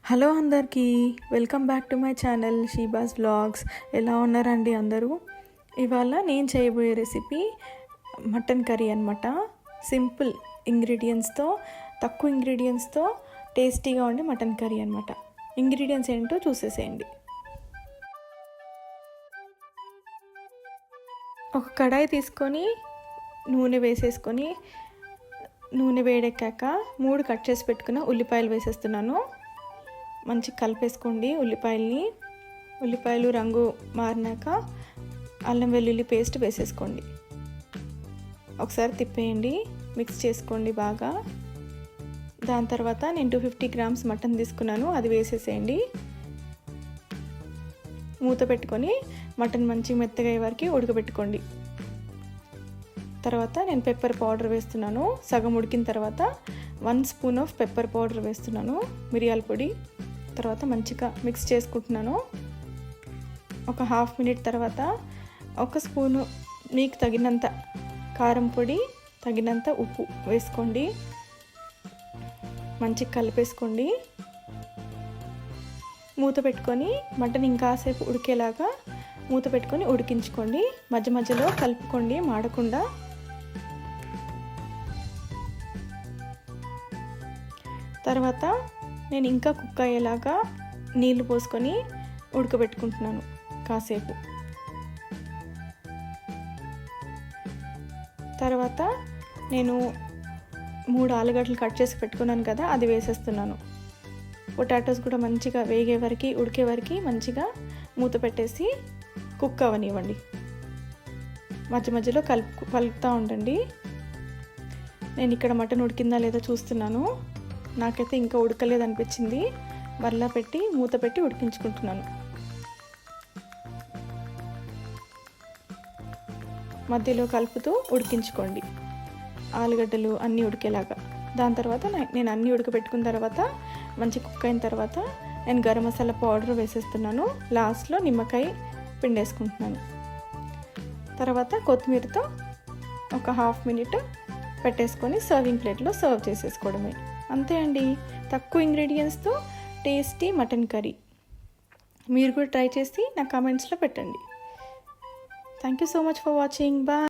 Hello అందరికీ, welcome back to my channel Sheeba's vlogs. ఎలా ఉన్నారండి అందరూ? ఇవాళ నేను చేయబోయే రెసిపీ మటన్ కర్రీ అనమాట. సింపుల్ ఇంగ్రీడియంట్స్తో, తక్కువ ఇంగ్రీడియంట్స్తో టేస్టీగా ఉండే మటన్ కర్రీ అనమాట. ఇంగ్రీడియంట్స్ ఏంటో చూసేసేయండి. ఒక కడాయి తీసుకొని నూనె వేసేసుకొని, నూనె వేడెక్కాక 3 కట్ చేసి పెట్టుకున్న ఉల్లిపాయలు వేసేస్తున్నాను. మంచి కలిపేసుకోండి ఉల్లిపాయలు రంగు మారినాక అల్లం వెల్లుల్లి పేస్ట్ వేసేసుకోండి. ఒకసారి తిప్పేయండి, మిక్స్ చేసుకోండి బాగా. దాని తర్వాత నేను 250 గ్రామ్స్ మటన్ తీసుకున్నాను, అది వేసేసేయండి. మూత పెట్టుకొని మటన్ మంచి మెత్తగా అయ్యే వరకు ఉడకబెట్టుకోండి. తర్వాత నేను పెప్పర్ పౌడర్ వేస్తున్నాను. సగం ఉడికిన తర్వాత 1 స్పూన్ ఆఫ్ పెప్పర్ పౌడర్ వేస్తున్నాను, మిరియాల పొడి. తర్వాత మంచిగా మిక్స్ చేసుకుంటున్నాను. ఒక హాఫ్ మినిట్ తర్వాత 1 స్పూను మీకు తగినంత కారం పొడి, తగినంత ఉప్పు వేసుకోండి. మంచిగా కలిపేసుకోండి. మూత పెట్టుకొని మటన్ ఇంకాసేపు ఉడికేలాగా మూత పెట్టుకొని ఉడికించుకోండి. మధ్య మధ్యలో కలుపుకోండి మాడకుండా. తర్వాత నేను ఇంకా కుక్ అయ్యేలాగా నీళ్లు పోసుకొని ఉడకబెట్టుకుంటున్నాను కాసేపు. తర్వాత నేను 3 ఆలుగడ్డలు కట్ చేసి పెట్టుకున్నాను కదా, అది వేసేస్తున్నాను. పొటాటోస్ కూడా మంచిగా వేగే వరకు, ఉడికే వరకు మంచిగా మూత పెట్టేసి కుక్ అవ్వనివ్వండి. మధ్య మధ్యలో కలుపుతూ ఉండండి. నేను ఇక్కడ మటన్ ఉడికిందా లేదా చూస్తున్నాను. నాకైతే ఇంకా ఉడకలేదు అనిపించింది. మరలా పెట్టి మూత పెట్టి ఉడికించుకుంటున్నాను. మధ్యలో కలుపుతూ ఉడికించుకోండి ఆలుగడ్డలు అన్నీ ఉడికేలాగా. దాని తర్వాత నేను అన్నీ ఉడకబెట్టుకున్న తర్వాత మంచి కుక్ అయిన తర్వాత నేను గరం మసాలా పౌడర్ వేసేస్తున్నాను. లాస్ట్లో నిమ్మకాయ పిండేసుకుంటున్నాను. తర్వాత కొత్తిమీరతో ఒక హాఫ్ మినిట్ పెట్టేసుకొని సర్వింగ్ ప్లేట్లో సర్వ్ చేసేసుకోవడమే. అంతే అండి, తక్కువ ఇంగ్రీడియంట్స్తో టేస్టీ మటన్ కర్రీ. మీరు కూడా ట్రై చేసి నా కామెంట్స్లో పెట్టండి. Thank you so much for watching. Bye.